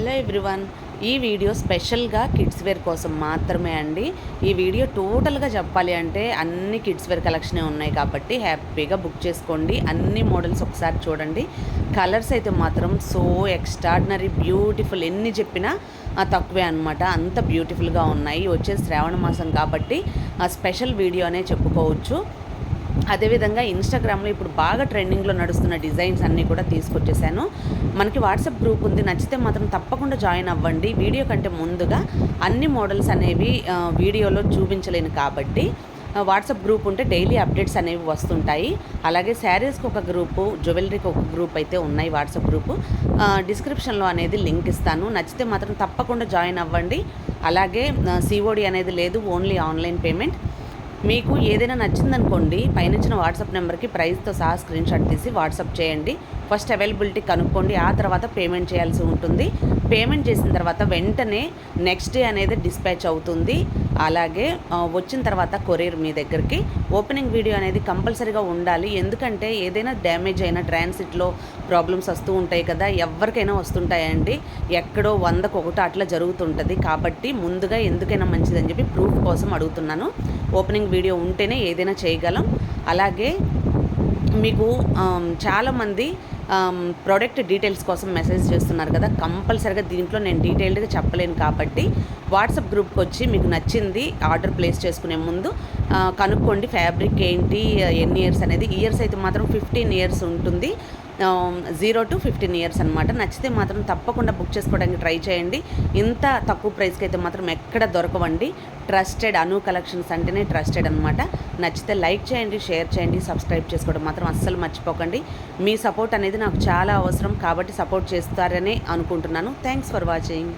Hello everyone, ఈ video స్పెషల్గా kids wear కోసం మాత్రమే అండి. ఈ వీడియో టోటల్గా చెప్పాలి అంటే అన్ని కిడ్స్ వేర్ కలెక్షనే ఉన్నాయి కాబట్టి హ్యాపీగా బుక్ చేసుకోండి. అన్ని మోడల్స్ ఒకసారి చూడండి. కలర్స్ అయితే మాత్రం సో ఎక్స్ట్రాడినరీ బ్యూటిఫుల్, ఎన్ని చెప్పినా తక్కువే అనమాట. అంత బ్యూటిఫుల్గా ఉన్నాయి. వచ్చే శ్రావణ మాసం కాబట్టి స్పెషల్ వీడియో అనే చెప్పుకోవచ్చు. అదేవిధంగా ఇన్స్టాగ్రామ్లో ఇప్పుడు బాగా ట్రెండింగ్లో నడుస్తున్న డిజైన్స్ అన్నీ కూడా తీసుకొచ్చేసాను. మనకి వాట్సాప్ గ్రూప్ ఉంది, నచ్చితే మాత్రం తప్పకుండా జాయిన్ అవ్వండి. వీడియో కంటే ముందుగా అన్ని మోడల్స్ అనేవి వీడియోలో చూపించలేను కాబట్టి వాట్సాప్ గ్రూప్ ఉంటే డైలీ అప్డేట్స్ అనేవి వస్తుంటాయి. అలాగే శారీస్కి ఒక గ్రూపు, జ్యువెలరీకి ఒక గ్రూప్ అయితే ఉన్నాయి. వాట్సాప్ గ్రూపు డిస్క్రిప్షన్లో అనేది లింక్ ఇస్తాను. నచ్చితే మాత్రం తప్పకుండా జాయిన్ అవ్వండి. అలాగే సిఓడి అనేది లేదు, ఓన్లీ ఆన్లైన్ పేమెంట్. మీకు ఏదైనా నచ్చిందనుకోండి, పైన వాట్సాప్ నెంబర్కి ప్రైస్తో సహా స్క్రీన్ షాట్ తీసి వాట్సాప్ చేయండి. ఫస్ట్ అవైలబిలిటీ కనుక్కోండి, ఆ తర్వాత పేమెంట్ చేయాల్సి ఉంటుంది. పేమెంట్ చేసిన తర్వాత వెంటనే నెక్స్ట్ డే అనేది డిస్పాచ్ అవుతుంది. అలాగే వచ్చిన తర్వాత కొరియర్ మీ దగ్గరికి. ఓపెనింగ్ వీడియో అనేది కంపల్సరీగా ఉండాలి. ఎందుకంటే ఏదైనా డ్యామేజ్ అయినా ట్రాన్సిట్లో ప్రాబ్లమ్స్ వస్తూ ఉంటాయి కదా, ఎవరికైనా వస్తుంటాయండి. ఎక్కడో 100కు 1 అట్లా జరుగుతుంటుంది. కాబట్టి ముందుగా ఎందుకైనా మంచిదని చెప్పి ప్రూఫ్ కోసం అడుగుతున్నాను. ఓపెనింగ్ వీడియో ఉంటేనే ఏదైనా చేయగలం. అలాగే మీకు చాలామంది ప్రోడక్ట్ డీటెయిల్స్ కోసం మెసేజ్ చేస్తున్నారు కదా, కంపల్సరీగా దీంట్లో నేను డీటెయిల్డ్గా చెప్పలేను కాబట్టి వాట్సాప్ గ్రూప్కి వచ్చి మీకు నచ్చింది ఆర్డర్ ప్లేస్ చేసుకునే ముందు కనుక్కోండి. ఫ్యాబ్రిక్ ఏంటి, ఎన్ని ఇయర్స్ అనేది. ఇయర్స్ అయితే మాత్రం 15 ఇయర్స్ ఉంటుంది. 0 to 15 ఇయర్స్ అనమాట. నచ్చితే మాత్రం తప్పకుండా బుక్ చేసుకోవడానికి ట్రై చేయండి. ఇంత తక్కువ ప్రైస్కి అయితే మాత్రం ఎక్కడ దొరకవండి. ట్రస్టెడ్ అను కలెక్షన్స్ అంటేనే ట్రస్టెడ్ అనమాట. నచ్చితే లైక్ చేయండి, షేర్ చేయండి, సబ్స్క్రైబ్ చేసుకోవడం మాత్రం అస్సలు మర్చిపోకండి. మీ సపోర్ట్ అనేది నాకు చాలా అవసరం కాబట్టి సపోర్ట్ చేస్తారని అనుకుంటున్నాను. Thanks for watching.